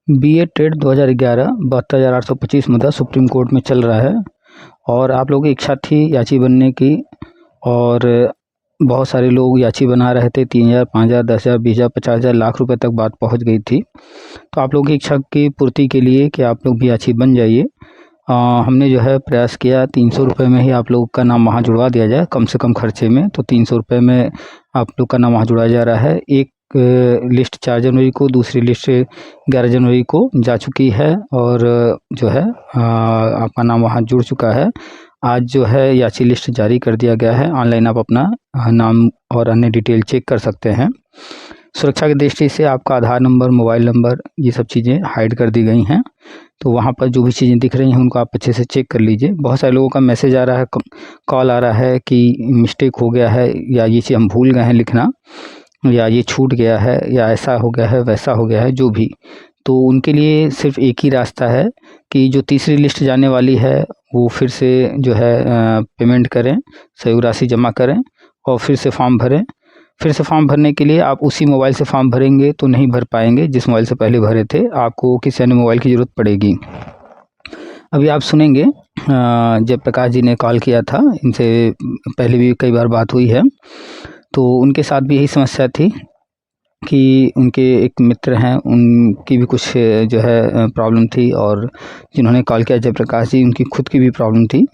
BA TET 2011 72,825 मुद्दा supreme court में चल रहा है और आप लोगों की इच्छा थी याची बनने की और बहुत सारे लोग याची बना रहे थे। 3,000, 5,000, 10,000, 20,000, 50,000, लाख रुपए तक बात पहुंच गई थी। तो आप लोगों की इच्छा की पूर्ति के लिए कि आप लोग भी याची बन जाइए, हमने जो है प्रयास किया 300 रुपये में ही आप लोग का नाम वहाँ जुड़वा दिया जाए, कम से कम खर्चे में। तो 300 रुपये में आप लोग का नाम वहाँ जुड़वाया जा रहा है। एक लिस्ट 4 जनवरी को, दूसरी लिस्ट 11 जनवरी को जा चुकी है और जो है आपका नाम वहाँ जुड़ चुका है। आज जो है याची लिस्ट जारी कर दिया गया है। ऑनलाइन आप अपना नाम और अन्य डिटेल चेक कर सकते हैं। सुरक्षा की दृष्टि से आपका आधार नंबर, मोबाइल नंबर, ये सब चीज़ें हाइड कर दी गई हैं। तो वहाँ पर जो भी चीज़ें दिख रही हैं उनको आप अच्छे से चेक कर लीजिए। बहुत सारे लोगों का मैसेज आ रहा है, कॉल आ रहा है कि मिस्टेक हो गया है, या ये चीज़ हम भूल गए हैं लिखना, या ये छूट गया है, या ऐसा हो गया है, वैसा हो गया है, जो भी। तो उनके लिए सिर्फ एक ही रास्ता है कि जो तीसरी लिस्ट जाने वाली है वो फिर से जो है पेमेंट करें, सहयोग राशि जमा करें और फिर से फॉर्म भरें। फिर से फॉर्म भरने के लिए आप उसी मोबाइल से फॉर्म भरेंगे तो नहीं भर पाएंगे जिस मोबाइल से पहले भरे थे, आपको किसी अन्य मोबाइल की ज़रूरत पड़ेगी। अभी आप सुनेंगे जयप्रकाश जी ने कॉल किया था, इनसे पहले भी कई बार बात हुई है। तो उनके साथ भी यही समस्या थी कि उनके एक मित्र हैं, उनकी भी कुछ जो है प्रॉब्लम थी, और जिन्होंने कॉल किया जयप्रकाश जी, उनकी खुद की भी प्रॉब्लम थी।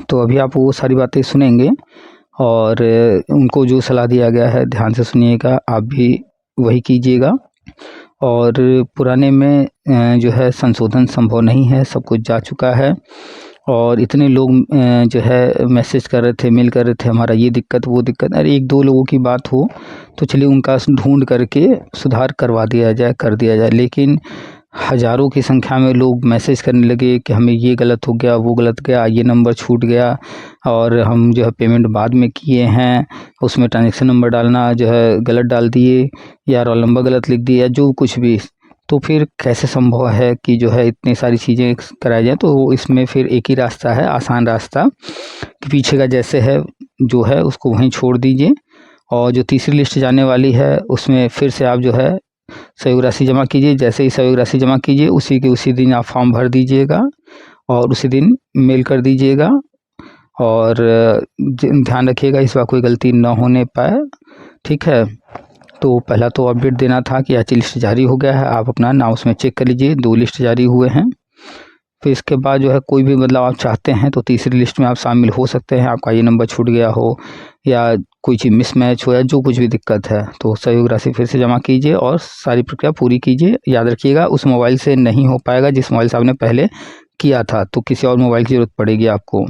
तो अभी आप वो सारी बातें सुनेंगे और उनको जो सलाह दिया गया है ध्यान से सुनिएगा, आप भी वही कीजिएगा। और पुराने में जो है संशोधन संभव नहीं है, सब कुछ जा चुका है। और इतने लोग जो है मैसेज कर रहे थे, मेल कर रहे थे, हमारा ये दिक्कत वो दिक्कत। अरे एक दो लोगों की बात हो तो चलिए उनका ढूंढ करके सुधार करवा दिया जाए, कर दिया जाए। लेकिन हज़ारों की संख्या में लोग मैसेज करने लगे कि हमें ये गलत हो गया, वो गलत गया, ये नंबर छूट गया, और हम जो है पेमेंट बाद में किए हैं, उसमें ट्रांजेक्शन नंबर डालना जो है गलत डाल दिए, या रोल नंबर गलत लिख दिया, जो कुछ भी। तो फिर कैसे संभव है कि जो है इतनी सारी चीज़ें कराई जाए? तो इसमें फिर एक ही रास्ता है, आसान रास्ता, कि पीछे का जैसे है जो है उसको वहीं छोड़ दीजिए, और जो तीसरी लिस्ट जाने वाली है उसमें फिर से आप जो है सहयोग राशि जमा कीजिए। जैसे ही सहयोग राशि जमा कीजिए उसी के उसी दिन आप फॉर्म भर दीजिएगा और उसी दिन मेल कर दीजिएगा। और ध्यान रखिएगा इस बार कोई गलती न होने पाए, ठीक है। तो पहला तो अपडेट देना था कि याची लिस्ट जारी हो गया है, आप अपना नाम उसमें चेक कर लीजिए, 2 लिस्ट जारी हुए हैं। फिर इसके बाद जो है कोई भी बदलाव आप चाहते हैं तो तीसरी लिस्ट में आप शामिल हो सकते हैं। आपका ये नंबर छूट गया हो या कोई चीज़ मिसमैच हो या जो कुछ भी दिक्कत है, तो सहयोग राशि फिर से जमा कीजिए और सारी प्रक्रिया पूरी कीजिए। याद रखिएगा उस मोबाइल से नहीं हो पाएगा जिस मोबाइल से आपने पहले किया था, तो किसी और मोबाइल की ज़रूरत पड़ेगी आपको।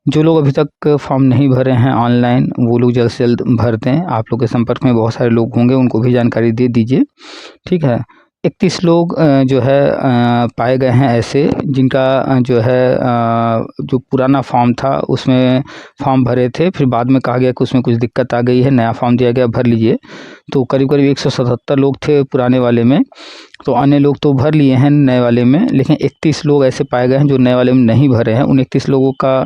जो लोग अभी तक फॉर्म नहीं भरे हैं ऑनलाइन, वो लोग जल्द से जल्द भर दें। आप लोग के संपर्क में बहुत सारे लोग होंगे, उनको भी जानकारी दे दीजिए, ठीक है। 31 लोग जो है पाए गए हैं ऐसे जिनका जो है जो पुराना फॉर्म था उसमें फॉर्म भरे थे, फिर बाद में कहा गया कि उसमें कुछ दिक्कत आ गई है, नया फॉर्म दिया गया, भर लीजिए। तो करीब करीब 177 लोग थे पुराने वाले में, तो अन्य लोग तो भर लिए हैं नए वाले में, लेकिन 31 लोग ऐसे पाए गए हैं जो नए वाले में नहीं भरे हैं। उन 31 लोगों का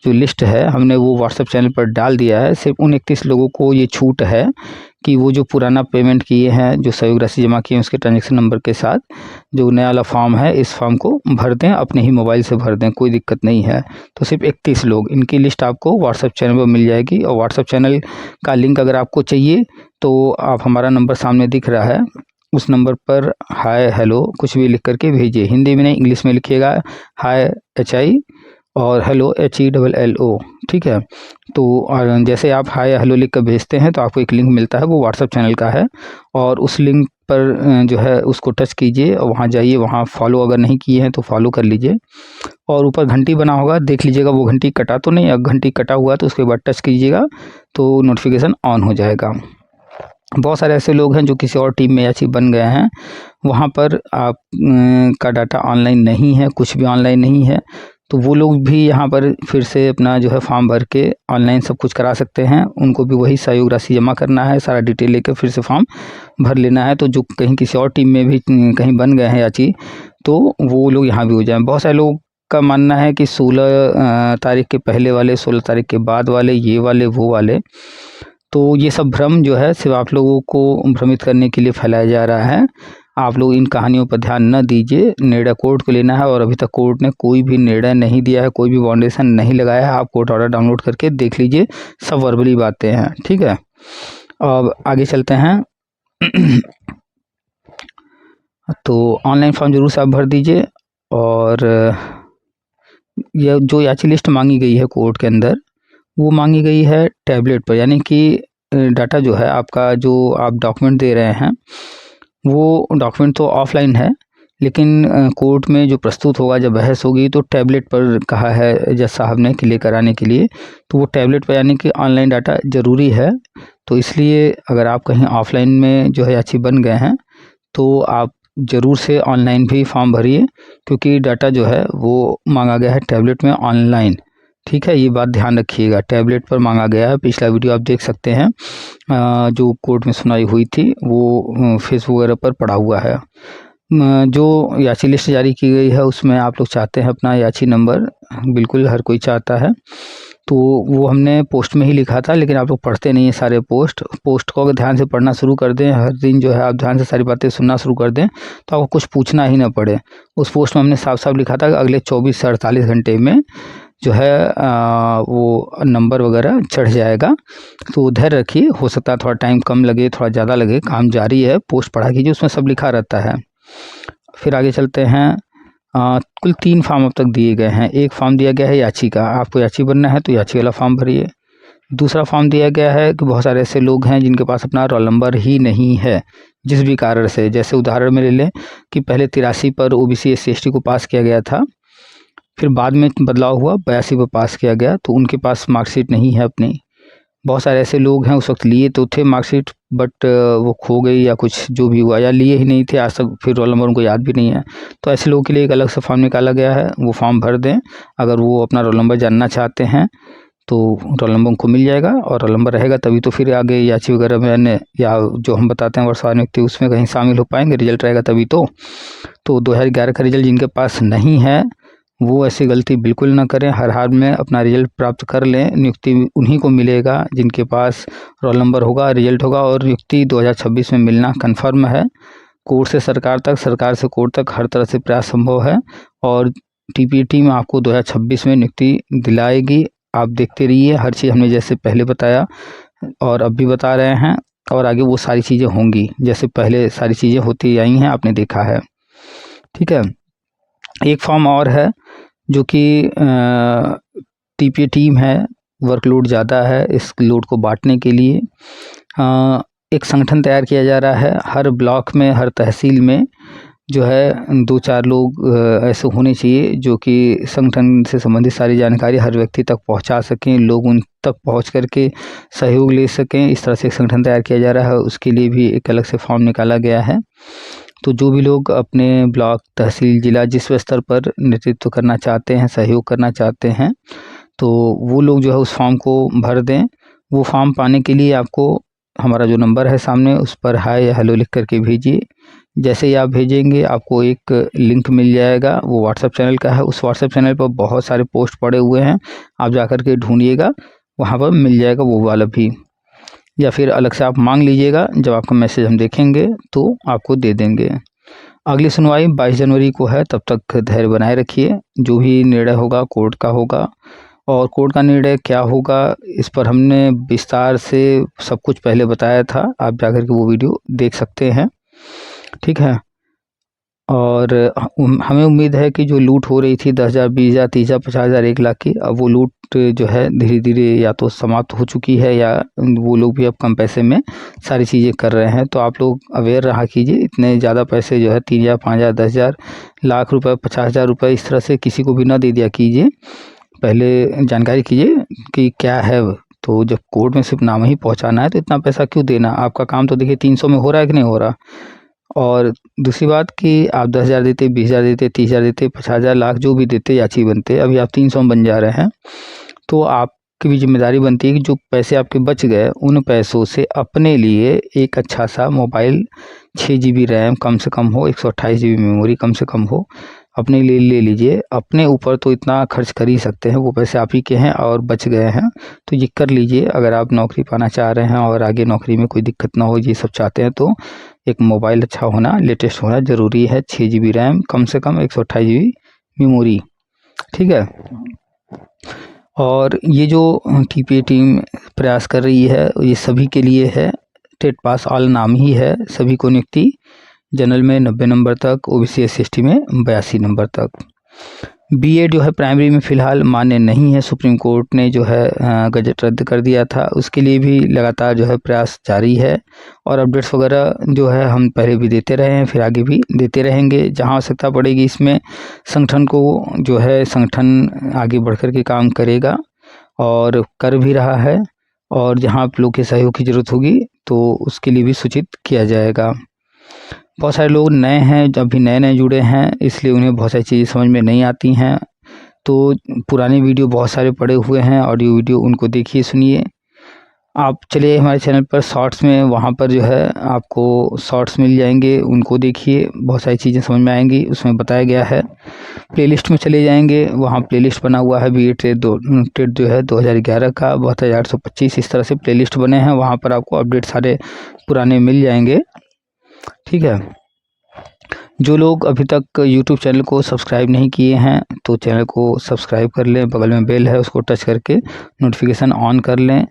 जो लिस्ट है हमने वो व्हाट्सएप चैनल पर डाल दिया है। सिर्फ उन 31 लोगों को ये छूट है कि वो जो पुराना पेमेंट किए हैं, जो सहयोग राशि जमा किए हैं उसके ट्रांजेक्शन नंबर के साथ, जो नया वाला फॉर्म है इस फॉर्म को भर दें, अपने ही मोबाइल से भर दें, कोई दिक्कत नहीं है। तो सिर्फ 31 लोग, इनकी लिस्ट आपको व्हाट्सएप चैनल पर मिल जाएगी। और व्हाट्सएप चैनल का लिंक अगर आपको चाहिए तो आप, हमारा नंबर सामने दिख रहा है, उस नंबर पर हाय हेलो कुछ भी लिख करके भेजिए। हिंदी में नहीं, इंग्लिश में लिखिएगा, हाय HI और हेलो HELLO, ठीक है। तो और जैसे आप हाय हेलो लिख कर भेजते हैं तो आपको एक लिंक मिलता है, वो व्हाट्सएप चैनल का है, और उस लिंक पर जो है उसको टच कीजिए और वहाँ जाइए, वहाँ फॉलो अगर नहीं किए हैं तो फॉलो कर लीजिए। और ऊपर घंटी बना होगा, देख लीजिएगा वो घंटी कटा तो नहीं, अगर घंटी कटा हुआ तो उसके बाद टच कीजिएगा तो नोटिफिकेशन ऑन हो जाएगा। बहुत सारे ऐसे लोग हैं जो किसी और टीम में याची बन गए हैं, वहाँ पर आप का डाटा ऑनलाइन नहीं है, कुछ भी ऑनलाइन नहीं है, तो वो लोग भी यहाँ पर फिर से अपना जो है फॉर्म भर के ऑनलाइन सब कुछ करा सकते हैं। उनको भी वही सहयोग राशि जमा करना है, सारा डिटेल लेकर फिर से फॉर्म भर लेना है। तो जो कहीं किसी और टीम में भी कहीं बन गए हैं याची, तो वो लोग यहाँ भी हो जाएं। बहुत सारे लोग का मानना है कि 16 तारीख के पहले वाले, 16 तारीख के बाद वाले, ये वाले वो वाले, तो ये सब भ्रम जो है सिर्फ आप लोगों को भ्रमित करने के लिए फैलाया जा रहा है। आप लोग इन कहानियों पर ध्यान न दीजिए। निर्णय कोर्ट को लेना है और अभी तक कोर्ट ने कोई भी निर्णय नहीं दिया है, कोई भी बाउंडेशन नहीं लगाया है। आप कोर्ट ऑर्डर डाउनलोड करके देख लीजिए, सब वर्बली बातें हैं। ठीक है, अब आगे चलते हैं। तो ऑनलाइन फॉर्म जरूर से आप भर दीजिए। और यह जो याची लिस्ट मांगी गई है कोर्ट के अंदर, वो मांगी गई है टैबलेट पर, यानी कि डाटा जो है आपका, जो आप डॉक्यूमेंट दे रहे हैं वो डॉक्यूमेंट तो ऑफलाइन है, लेकिन कोर्ट में जो प्रस्तुत होगा, जब बहस होगी, तो टैबलेट पर कहा है जज साहब ने कि लेकर आने के लिए। तो वो टैबलेट पर यानी कि ऑनलाइन डाटा ज़रूरी है। तो इसलिए अगर आप कहीं ऑफलाइन में जो है याची बन गए हैं तो आप ज़रूर से ऑनलाइन भी फॉर्म भरिए, क्योंकि डाटा जो है वो मांगा गया है टैबलेट में ऑनलाइन। ठीक है, ये बात ध्यान रखिएगा, टैबलेट पर मांगा गया है। पिछला वीडियो आप देख सकते हैं, जो कोर्ट में सुनाई हुई थी वो फेसबुक वगैरह पर पड़ा हुआ है। जो याची लिस्ट जारी की गई है उसमें आप लोग चाहते हैं अपना याची नंबर, बिल्कुल हर कोई चाहता है, तो वो हमने पोस्ट में ही लिखा था, लेकिन आप लोग पढ़ते नहीं हैं सारे पोस्ट को अगर ध्यान से पढ़ना शुरू कर दें, हर दिन जो है आप ध्यान से सारी बातें सुनना शुरू कर दें, तो आपको कुछ पूछना ही ना पड़े। उस पोस्ट में हमने साफ साफ लिखा था कि अगले 24 से 48 घंटे में जो है वो नंबर वगैरह चढ़ जाएगा। तो धैर्य रखिए, हो सकता है थोड़ा टाइम कम लगे, थोड़ा ज़्यादा लगे, काम जारी है, पोस्ट पढ़ा कीजिए, उसमें सब लिखा रहता है। फिर आगे चलते हैं। कुल 3 फॉर्म अब तक दिए गए हैं। एक फॉर्म दिया गया है याची का, आपको याची बनना है तो याची वाला फॉर्म भरिए। दूसरा फॉर्म दिया गया है कि बहुत सारे ऐसे लोग हैं जिनके पास अपना रोल नंबर ही नहीं है, जिस भी कारण से, जैसे उदाहरण में ले लें कि पहले 83 पर ओबीसी SC ST को पास किया गया था, फिर बाद में बदलाव हुआ 82 पर पास किया गया, तो उनके पास मार्कशीट नहीं है अपनी। बहुत सारे ऐसे लोग हैं उस वक्त लिए तो थे मार्कशीट, बट वो खो गई या कुछ जो भी हुआ, या लिए ही नहीं थे आज तक, फिर रोल नंबर उनको याद भी नहीं है। तो ऐसे लोगों के लिए एक अलग से फॉर्म निकाला गया है, वो फॉर्म भर दें। अगर वो अपना रोल नंबर जानना चाहते हैं तो रोल नंबर उनको मिल जाएगा, और रोल नंबर रहेगा तभी तो फिर आगे याची वगैरह में या जो हम बताते हैं वर्षवार नियुक्ति उसमें कहीं शामिल हो पाएंगे, रिजल्ट रहेगा तभी तो 2011 का रिजल्ट जिनके पास नहीं है वो ऐसी गलती बिल्कुल ना करें, हर हाल में अपना रिजल्ट प्राप्त कर लें। नियुक्ति उन्हीं को मिलेगा जिनके पास रोल नंबर होगा, रिजल्ट होगा, और नियुक्ति 2026 में मिलना कन्फर्म है। कोर्ट से सरकार तक, सरकार से कोर्ट तक हर तरह से प्रयास संभव है, और TPT में आपको 2026 में नियुक्ति दिलाएगी। आप देखते रहिए, हर चीज़ हमने जैसे पहले बताया और अब भी बता रहे हैं, और आगे वो सारी चीज़ें होंगी जैसे पहले सारी चीज़ें होती आई हैं, आपने देखा है। ठीक है, एक फॉर्म और है जो कि TPA टीम है, वर्कलोड ज़्यादा है, इस लोड को बांटने के लिए एक संगठन तैयार किया जा रहा है। हर ब्लॉक में, हर तहसील में जो है 2-4 लोग ऐसे होने चाहिए जो कि संगठन से संबंधित सारी जानकारी हर व्यक्ति तक पहुंचा सकें, लोग उन तक पहुंच करके सहयोग ले सकें। इस तरह से एक संगठन तैयार किया जा रहा है, उसके लिए भी एक अलग से फॉर्म निकाला गया है। तो जो भी लोग अपने ब्लॉक, तहसील, जिला जिस स्तर पर नेतृत्व करना चाहते हैं, सहयोग करना चाहते हैं, तो वो लोग जो है उस फॉर्म को भर दें। वो फॉर्म पाने के लिए आपको हमारा जो नंबर है सामने, उस पर हाय या हेलो लिख करके भेजिए। जैसे ही आप भेजेंगे आपको एक लिंक मिल जाएगा, वो व्हाट्सएप चैनल का है। उस व्हाट्सएप चैनल पर बहुत सारे पोस्ट पड़े हुए हैं, आप जा कर के ढूंढिएगा, वहाँ पर मिल जाएगा वो वाला भी, या फिर अलग से आप मांग लीजिएगा। जब आपका मैसेज हम देखेंगे तो आपको दे देंगे। अगली सुनवाई 22 जनवरी को है, तब तक धैर्य बनाए रखिए। जो भी निर्णय होगा कोर्ट का होगा, और कोर्ट का निर्णय क्या होगा इस पर हमने विस्तार से सब कुछ पहले बताया था, आप जाकर के वो वीडियो देख सकते हैं। ठीक है, और हमें उम्मीद है कि जो लूट हो रही थी 10,000, 20,000, 30,000, 50,000, 1 लाख की, अब वो लूट जो है धीरे धीरे या तो समाप्त हो चुकी है, या वो लोग भी अब कम पैसे में सारी चीज़ें कर रहे हैं। तो आप लोग अवेयर रहा कीजिए, इतने ज़्यादा पैसे जो है 3,000, 5,000, 10,000, लाख रुपए, 50,000 रुपये इस तरह से किसी को भी ना दे दिया कीजिए। पहले जानकारी कीजिए कि क्या है। तो जब कोर्ट में सिर्फ नाम ही पहुंचाना है तो इतना पैसा क्यों देना? आपका काम तो देखिए 300 में हो रहा है कि नहीं हो रहा। और दूसरी बात कि आप 10,000 देते, 20,000 देते, 30,000 देते, 50,000, लाख जो भी देते याची बनते, अभी आप 300 में बन जा रहे हैं। तो आप की भी जिम्मेदारी बनती है कि जो पैसे आपके बच गए उन पैसों से अपने लिए एक अच्छा सा मोबाइल 6 GB रैम कम से कम हो, 128 GB मेमोरी कम से कम हो, अपने लिए ले लीजिए। अपने ऊपर तो इतना खर्च कर ही सकते हैं, वो पैसे आप ही के हैं और बच गए हैं तो ये कर लीजिए। अगर आप नौकरी पाना चाह रहे हैं और आगे नौकरी में कोई दिक्कत ना हो, ये सब चाहते हैं तो एक मोबाइल अच्छा होना, लेटेस्ट होना ज़रूरी है। 6 GB रैम कम से कम, 128 GB मेमोरी, ठीक है। और ये जो TPA टीम प्रयास कर रही है ये सभी के लिए है। टेट पास ऑल नाम ही है, सभी को नियुक्ति, जनरल में 90 नंबर तक, OBC SC/ST में 82 नंबर तक। BA जो है प्राइमरी में फ़िलहाल मान्य नहीं है, सुप्रीम कोर्ट ने जो है गजट रद्द कर दिया था, उसके लिए भी लगातार जो है प्रयास जारी है। और अपडेट्स वगैरह जो है हम पहले भी देते रहे हैं, फिर आगे भी देते रहेंगे। जहां आवश्यकता पड़ेगी इसमें संगठन को जो है संगठन आगे बढ़ कर के काम करेगा और कर भी रहा है। और जहां आप लोग के सहयोग की ज़रूरत होगी तो उसके लिए भी सूचित किया जाएगा। बहुत सारे लोग नए हैं, अभी नए नए जुड़े हैं, इसलिए उन्हें बहुत सारी चीज़ें समझ में नहीं आती हैं। तो पुराने वीडियो बहुत सारे पड़े हुए हैं, ऑडियो वीडियो, उनको देखिए सुनिए। आप चलिए हमारे चैनल पर शॉर्ट्स में, वहाँ पर जो है आपको शॉर्ट्स मिल जाएंगे, उनको देखिए, बहुत सारी चीज़ें समझ में आएंगी, उसमें बताया गया है। प्लेलिस्ट में चले जाएंगे, वहाँ प्लेलिस्ट बना हुआ है BA टेट जो है 2011 का 72,825, इस तरह से प्लेलिस्ट बने हैं, वहाँ पर आपको अपडेट सारे पुराने मिल जाएंगे, ठीक है। जो लोग अभी तक YouTube चैनल को सब्सक्राइब नहीं किए हैं तो चैनल को सब्सक्राइब कर लें, बगल में बेल है उसको टच करके नोटिफिकेशन ऑन कर लें।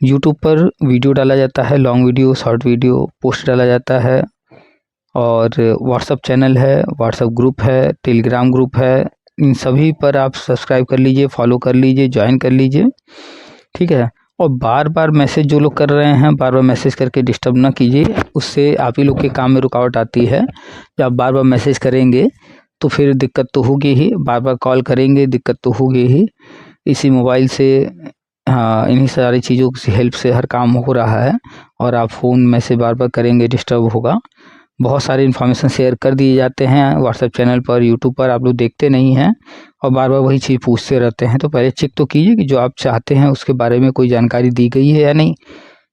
YouTube पर वीडियो डाला जाता है, long video, short video, post डाला जाता है। और व्हाट्सअप चैनल है, व्हाट्सअप ग्रुप है, टेलीग्राम ग्रुप है, इन सभी पर आप सब्सक्राइब कर लीजिए, फॉलो कर लीजिए, ज्वाइन कर लीजिए, ठीक है। और बार बार मैसेज जो लोग कर रहे हैं, बार बार मैसेज करके डिस्टर्ब ना कीजिए, उससे आप ही लोग के काम में रुकावट आती है। जब आप बार बार मैसेज करेंगे तो फिर दिक्कत तो होगी ही, बार बार कॉल करेंगे दिक्कत तो होगी ही। इसी मोबाइल से हाँ, इन्हीं सारी चीज़ों की हेल्प से हर काम हो रहा है और आप फ़ोन में से बार बार करेंगे डिस्टर्ब होगा। बहुत सारे इन्फॉर्मेशन शेयर कर दिए जाते हैं व्हाट्सएप चैनल पर, यूट्यूब पर, आप लोग देखते नहीं हैं और बार बार वही चीज़ पूछते रहते हैं। तो पहले चेक तो कीजिए कि जो आप चाहते हैं उसके बारे में कोई जानकारी दी गई है या नहीं।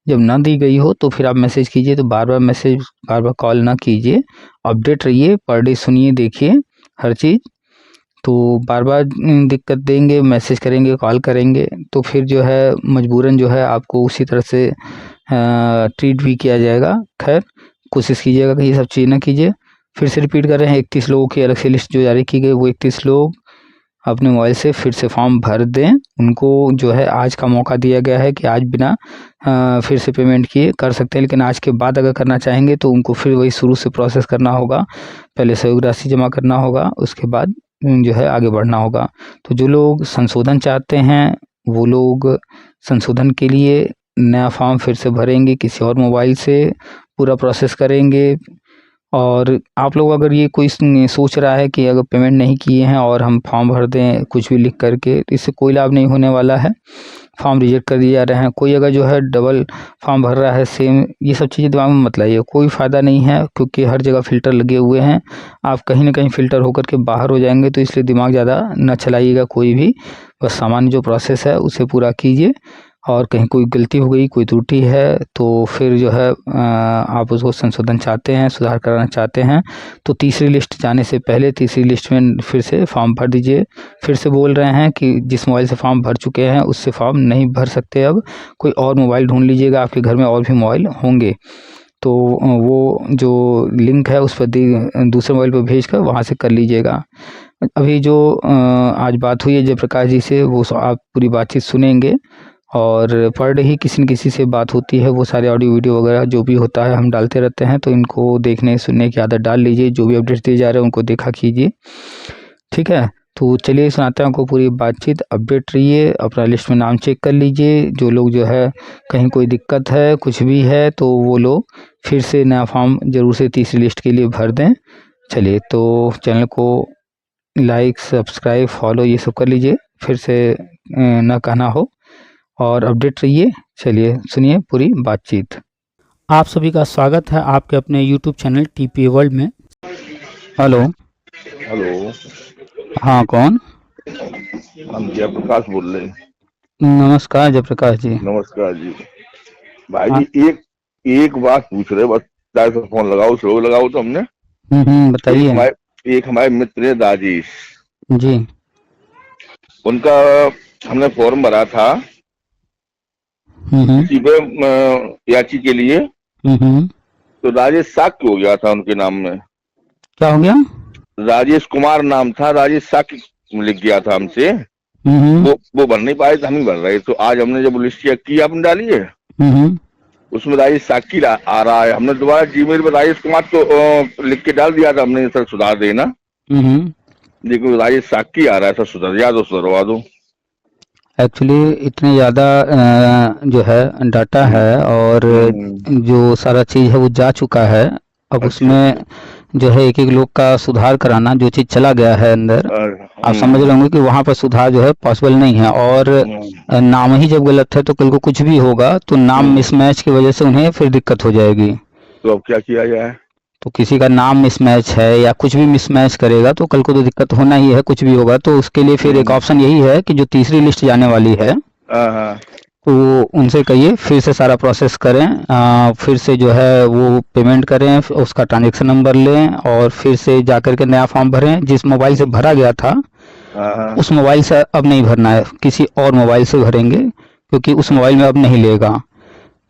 जब ना दी गई हो तो फिर आप मैसेज कीजिए, तो बार बार मैसेज, बार बार कॉल ना कीजिए, अपडेट रहिए, पर डे सुनिए, देखिए हर चीज़। तो बार बार दिक्कत देंगे, मैसेज करेंगे, कॉल करेंगे तो फिर जो है मजबूरन जो है आपको उसी तरह से ट्रीट भी किया जाएगा। खैर, कोशिश कीजिएगा कि ये सब चीज़ ना कीजिए। फिर से रिपीट कर रहे हैं, 31 लोगों की अलग से लिस्ट जो जारी की गई, वो 31 लोग अपने मोबाइल से फिर से फॉर्म भर दें। उनको जो है आज का मौका दिया गया है कि आज बिना फिर से पेमेंट किए कर सकते हैं, लेकिन आज के बाद अगर करना चाहेंगे तो उनको फिर वही शुरू से प्रोसेस करना होगा। पहले सहयोग राशि जमा करना होगा, उसके बाद जो है आगे बढ़ना होगा। तो जो लोग संशोधन चाहते हैं वो लोग संशोधन के लिए नया फॉर्म फिर से भरेंगे, किसी और मोबाइल से पूरा प्रोसेस करेंगे। और आप लोग अगर ये कोई सोच रहा है कि अगर पेमेंट नहीं किए हैं और हम फॉर्म भर दें कुछ भी लिख करके, तो इससे कोई लाभ नहीं होने वाला है, फॉर्म रिजेक्ट कर दिए जा रहे हैं। कोई अगर जो है डबल फॉर्म भर रहा है सेम, ये सब चीज़ें दिमाग में मत लाइए, कोई फ़ायदा नहीं है, क्योंकि हर जगह फ़िल्टर लगे हुए हैं, आप कहीं ना कहीं फ़िल्टर होकर के बाहर हो जाएंगे। तो इसलिए दिमाग ज़्यादा न चलाइएगा कोई भी, बस सामान्य जो प्रोसेस है उसे पूरा कीजिए। और कहीं कोई गलती हो गई, कोई त्रुटि है तो फिर जो है आप उसको संशोधन चाहते हैं, सुधार कराना चाहते हैं, तो तीसरी लिस्ट जाने से पहले तीसरी लिस्ट में फिर से फॉर्म भर दीजिए। फिर से बोल रहे हैं कि जिस मोबाइल से फॉर्म भर चुके हैं उससे फॉर्म नहीं भर सकते, अब कोई और मोबाइल ढूंढ लीजिएगा, आपके घर में और भी मोबाइल होंगे तो वो जो लिंक है उस पर दूसरे मोबाइल पर भेज कर वहाँ से कर लीजिएगा। अभी जो आज बात हुई है जयप्रकाश जी से, वो आप पूरी बातचीत सुनेंगे। और पर डे ही किसी न किसी से बात होती है, वो सारे ऑडियो वीडियो वगैरह जो भी होता है हम डालते रहते हैं, तो इनको देखने सुनने की आदत डाल लीजिए। जो भी अपडेट्स दिए जा रहे हैं उनको देखा कीजिए, ठीक है। तो चलिए सुनाते हैं आपको पूरी बातचीत, अपडेट रहिए, अपना लिस्ट में नाम चेक कर लीजिए। जो लोग जो है कहीं कोई दिक्कत है कुछ भी है तो वो लोग फिर से नया फॉर्म ज़रूर से तीसरी लिस्ट के लिए भर दें। चलिए, तो चैनल को लाइक, सब्सक्राइब, फॉलो ये सब कर लीजिए, फिर से ना कहना हो, और अपडेट रहिए। चलिए सुनिए पूरी बातचीत। आप सभी का स्वागत है आपके अपने YouTube चैनल TPA वर्ल्ड में। हेलो। हेलो, हाँ, कौन? हम जयप्रकाश बोल रहे हैं। नमस्कार जयप्रकाश जी। नमस्कार जी। भाई हाँ। जी, एक एक बात पूछ रहे, बस चाहे तो फोन लगाओ स्लो लगाओ तो हमने। एक बताइए। हमारे एक हमारे मित्र है राजेश, जी। उनका हमने फॉर्म भरा था हम्म किसी पे याची के लिए। हम्म। तो राजेश साक्य हो गया था उनके नाम में। क्या हो गया? राजेश कुमार नाम था, राजेश साक्य लिख गया था हमसे। हम्म वो भर नहीं पाए तो हम ही भर रहे। तो आज हमने जब लिस्ट चेक की आपने डाली है, हम्म उसमें राजेश साक्य आ रहा है। हमने दोबारा जीमेल पर राजेश कुमार तो लिख के डाल दिया था हमने, सर सुधार देना, हम्म। लेकिन राजेश साक्य आ रहा है। सर सुधर दो, सुधरवा दो। एक्चुअली इतने ज़्यादा जो है डाटा हम्म, है, और हम्म, जो सारा चीज़ है वो जा चुका है। अब अच्छा अच्छा। उसमें जो है एक एक लोग का सुधार कराना, जो चीज़ चला गया है अंदर, आप समझ रहे होंगे कि वहाँ पर सुधार जो है पॉसिबल नहीं है। और हम्म, नाम ही जब गलत है तो कल को कुछ भी होगा तो नाम हम्म। मिसमैच की वजह से उन्हें फिर दिक्कत हो जाएगी। तो अब क्या किया जाए? तो किसी का नाम मिसमैच है या कुछ भी मिसमैच करेगा तो कल को तो दिक्कत होना ही है, कुछ भी होगा। तो उसके लिए फिर एक हम्म, ऑप्शन यही है कि जो तीसरी लिस्ट जाने वाली है हाँ हाँ। तो उनसे कहिए फिर से सारा प्रोसेस करें, फिर से जो है वो पेमेंट करें, उसका ट्रांजेक्शन नंबर लें और फिर से जाकर के नया फॉर्म भरें। जिस मोबाइल से भरा गया था हाँ हाँ। उस मोबाइल से अब नहीं भरना है, किसी और मोबाइल से भरेंगे, क्योंकि उस मोबाइल में अब नहीं लेगा।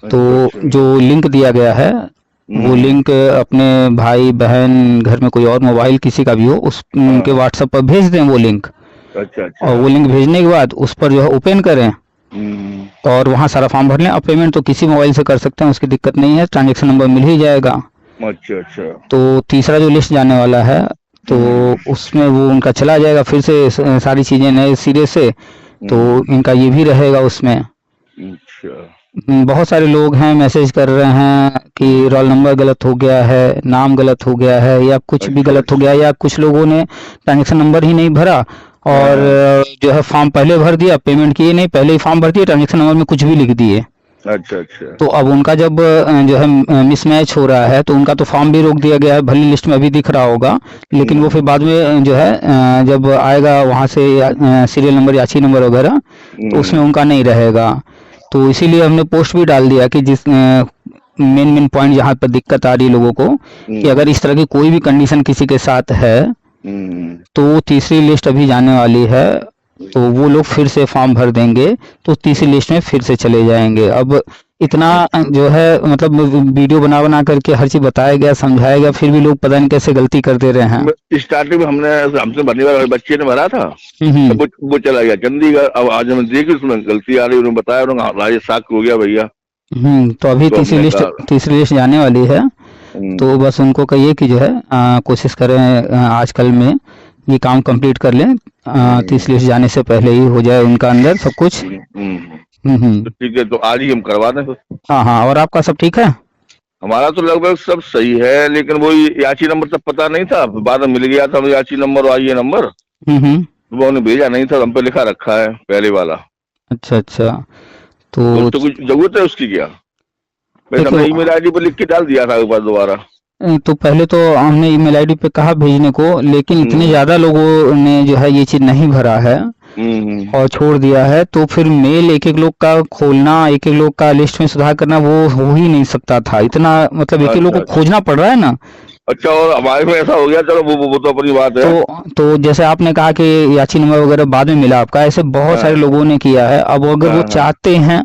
तो अच्छा अच्छा। जो लिंक दिया गया है वो हम्म, लिंक अपने भाई बहन घर में कोई और मोबाइल किसी का भी हो उस हाँ उनके हाँ। व्हाट्सएप पर भेज दें वो लिंक। अच्छा और अच्छा। वो लिंक भेजने के बाद उस पर जो है ओपन करें हम्म, और वहाँ सारा फॉर्म भर लें। अब पेमेंट तो किसी मोबाइल से कर सकते हैं, उसकी दिक्कत नहीं है, ट्रांजेक्शन नंबर मिल ही जाएगा। अच्छा अच्छा। तो तीसरा जो लिस्ट जाने वाला है तो हम्म, उसमें वो उनका चला जाएगा फिर से सारी चीज़ें नए सिरे से। तो हम्म, इनका ये भी रहेगा उसमें। अच्छा। बहुत सारे लोग हैं मैसेज कर रहे हैं कि हम्म, रोल नंबर गलत हो गया है, नाम गलत हो गया है, या कुछ भी अच्छा गलत हो गया अच्छा। है, या कुछ लोगों ने ट्रांजेक्शन नंबर ही नहीं भरा हाँ और हाँ। जो है फॉर्म पहले भर दिया, पेमेंट किए नहीं, पहले ही फॉर्म भर दिया, ट्रांजेक्शन नंबर में कुछ भी लिख दिए। अच्छा अच्छा। तो अब उनका जब जो है मिसमैच हो रहा है तो उनका तो फॉर्म भी रोक दिया गया है, भली लिस्ट में अभी दिख रहा होगा, लेकिन वो फिर हम्म, बाद में जो है जब आएगा वहाँ से सीरियल नंबर या अच्छी नंबर वगैरह तो उसमें हम्म, उनका नहीं रहेगा। तो इसीलिए हमने पोस्ट भी डाल दिया कि जिस मेन मेन पॉइंट जहाँ पर दिक्कत आ रही है लोगों को, कि अगर हम्म, इस तरह की कोई भी कंडीशन किसी के साथ है हम्म, तो वो तीसरी लिस्ट अभी जाने वाली है, तो वो लोग फिर से फॉर्म भर देंगे तो तीसरी लिस्ट में फिर से चले जाएंगे। अब इतना जो है मतलब वीडियो बना बना करके हर चीज़ बताया गया समझाया गया, फिर भी लोग पता नहीं कैसे गलती कर दे रहे हैं। स्टार्टिंग में हमसे भरने वाले बच्चे ने भरा था, हम्म तब वो चला गया चंडीगढ़। अब आज हमने देखी उसमें गलती आ रही, उन्होंने बताया, उन्होंने राजेश साक्य हो गया भैया। तो अभी तो हमने कहा तीसरी लिस्ट जाने वाली है। तो हम्म, बस उनको कहिए कि जो है कोशिश करें आजकल में ये काम कंप्लीट कर लें, हम्म, तीसरी लिस्ट जाने से पहले ही हो जाए उनका अंदर सब कुछ। हम्म। हम्म। तो ठीक है, तो आज ही हम करवा दें फिर। हाँ हाँ, और आपका सब ठीक है? हमारा तो लगभग सब सही है, लेकिन वो याची नंबर तब पता नहीं था, बाद में मिल गया था हमें याची नंबर और आईए नंबर। हम्म। तो वो उन्होंने भेजा नहीं था, हम पे लिखा रखा है पहले वाला। अच्छा अच्छा। तो तो उस तो कुछ जरूरत है उसकी क्या? वैसे देखो हमने ईमेल आईडी पर लिख के डाल दिया था एक बार दोबारा। तो पहले तो हमने ईमेल आईडी पे कहा भेजने को, लेकिन इतने हम्म, ज़्यादा लोगों ने जो है ये चीज़ नहीं भरा है हम्म, और छोड़ दिया है, तो फिर मेल एक एक लोग का खोलना, एक एक लोग का लिस्ट में सुधार करना वो हो ही नहीं सकता था। इतना मतलब एक एक लोग अच्छा को अच्छा। खोजना पड़ रहा है ना। अच्छा, और हमारे में ऐसा हो गया, चलो वो तो अपनी बात है। तो जैसे आपने कहा कि याची नंबर वगैरह बाद में मिला आपका, ऐसे बहुत सारे हाँ लोगों ने किया है। अब अगर वो हाँ हाँ। चाहते हैं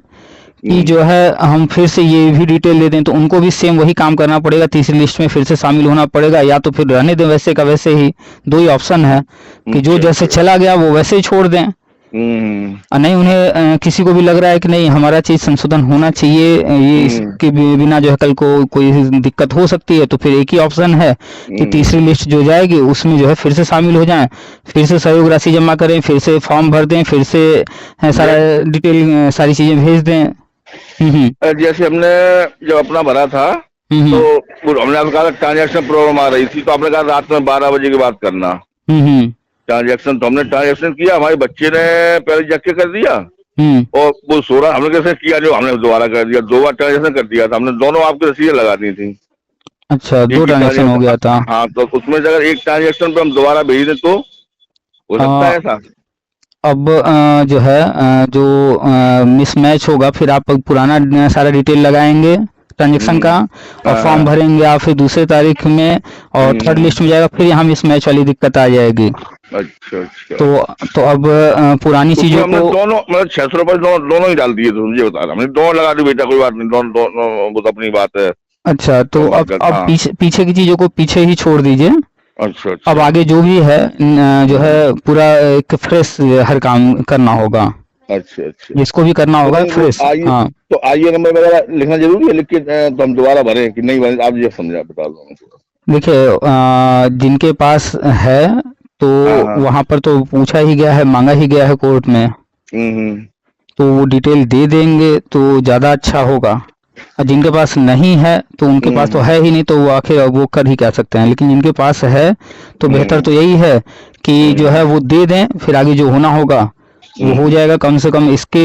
कि हम्म, जो है हम फिर से ये भी डिटेल दे दें तो उनको भी सेम वही काम करना पड़ेगा, तीसरी लिस्ट में फिर से शामिल होना पड़ेगा, या तो फिर रहने दें वैसे का वैसे ही। दो ही ऑप्शन है कि जो अच्छा जैसे अच्छा। चला गया वो वैसे ही छोड़ दें, हम्म, और नहीं उन्हें किसी को भी लग रहा है कि नहीं हमारा चीज़ संशोधन होना चाहिए, ये हम्म, इसके बिना जो है कल को कोई दिक्कत हो सकती है, तो फिर एक ही ऑप्शन है कि हम्म, तीसरी लिस्ट जो जाएगी उसमें जो है फिर से शामिल हो जाएं, फिर से सहयोग राशि जमा करें, फिर से फॉर्म भर दें, फिर से सारा डिटेल सारी चीज़ें भेज दें। हम्म जैसे हमने जब अपना भरा था, तो हम्म हमने आपको कहा ट्रांजेक्शन प्रॉब्लम आ रही थी, तो आपने कहा रात में 12 बजे की बात करना हम्म ट्रांजेक्शन। तो हमने ट्रांजेक्शन किया, हमारे बच्चे ने पहले जग के कर दिया, हम्म। और वो 16 हमने कैसे किया, जो हमने दोबारा कर दिया, 2 बार ट्रांजेक्शन कर दिया था हमने, दोनों आपकी रसीदें लगा दी थी। अच्छा, दो एक ही ट्रांजेक्शन हो ट्रांजेक्शन। गया था। हाँ, तो उसमें से अगर एक ट्रांजेक्शन पे हम दोबारा भेज दें तो हो सकता आ, है ऐसा? अब जो है जो मिसमैच होगा फिर आप पुराना सारा डिटेल लगाएंगे ट्रांजेक्शन का और फॉर्म हाँ। भरेंगे आप फिर दूसरे तारीख में और थर्ड लिस्ट में जाएगा फिर यहाँ मिसमैच वाली दिक्कत आ जाएगी। अच्छा अच्छा। तो अब पुरानी उसमें चीजों हमने को दोनों मतलब 600 रुपए दोनों ही डाल दिए थे, मुझे बता रहा, हमने दोनों लगा दी बेटा, कोई बात नहीं, दोनों दोनों वो तो अपनी बात है। अच्छा तो नंबर अब का हाँ। पीछे की चीजों को पीछे ही छोड़ दीजिए। अच्छा अब अच्छा। आगे जो भी है जो है पूरा एक फ्रेश हर काम करना होगा, अच्छा अच्छा। जिसको भी करना तो होगा नहीं वो फ्रेश। आई, हाँ तो आइए नंबर वगैरह लिखना जरूरी है, लिख के तो हम दोबारा भरें कि नहीं भरें, आप ये समझा बता दो मुझे। देखिए जिनके पास है तो हाँ हाँ। वहां पर तो पूछा ही गया है, मांगा ही गया है कोर्ट में, हम्म। तो वो डिटेल दे देंगे तो ज़्यादा अच्छा होगा। और जिनके पास नहीं है तो उनके पास तो है ही नहीं, तो वो आखिर वो कर ही क्या सकते हैं, लेकिन जिनके पास है तो बेहतर तो यही है कि जो है वो दे दें, फिर आगे जो होना होगा वो हो जाएगा। कम से कम इसके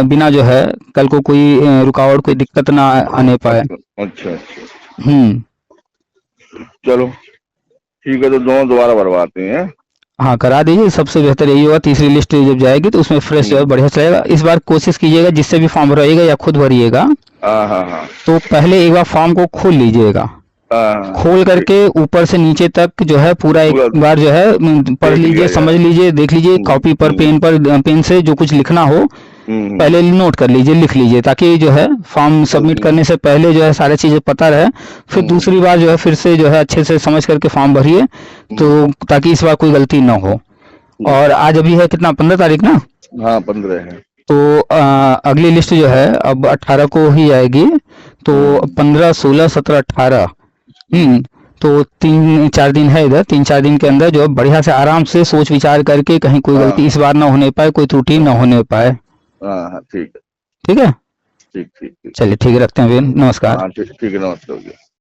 बिना जो है कल को कोई रुकावट कोई दिक्कत ना आने पाए। अच्छा अच्छा। हम्म। चलो ठीक है, तो दोनों दोबारा भरवाते हैं। हाँ करा दीजिए, सबसे बेहतर यही होगा। तीसरी लिस्ट जब जाएगी तो उसमें फ्रेश जो है बढ़िया से रहेगा। इस बार कोशिश कीजिएगा जिससे भी फॉर्म भराइएगा या खुद भरिएगा हाँ हाँ हाँ। तो पहले एक बार फॉर्म को खोल लीजिएगा, हाँ, खोल करके ऊपर से नीचे तक जो है पूरा एक पूरा बार जो है पढ़ देख लिया लीजिए, जाए। समझ लीजिए, देख लीजिए। कॉपी पर पेन से जो कुछ लिखना हो पहले नोट कर लीजिए, लिख लीजिए, ताकि जो है फॉर्म सबमिट करने से पहले जो है सारी चीजें पता रहे। फिर दूसरी बार जो है फिर से जो है अच्छे से समझ करके फॉर्म भरिए, तो ताकि इस बार कोई गलती ना हो। और आज अभी है कितना, 15 तारीख ना? हाँ 15 है। तो अगली लिस्ट जो है अब 18 को ही आएगी, तो 15, 16, 17, 18 तो 3-4 दिन है इधर। 3-4 दिन के अंदर जो है बढ़िया से आराम से सोच विचार करके कहीं कोई गलती इस बार ना होने पाए, कोई त्रुटि ना होने पाए। हाँ हाँ ठीक है। ठीक है, ठीक ठीक ठीक। चलिए ठीक है, रखते हैं भैया, नमस्कार। हाँ ठीक है, नमस्ते।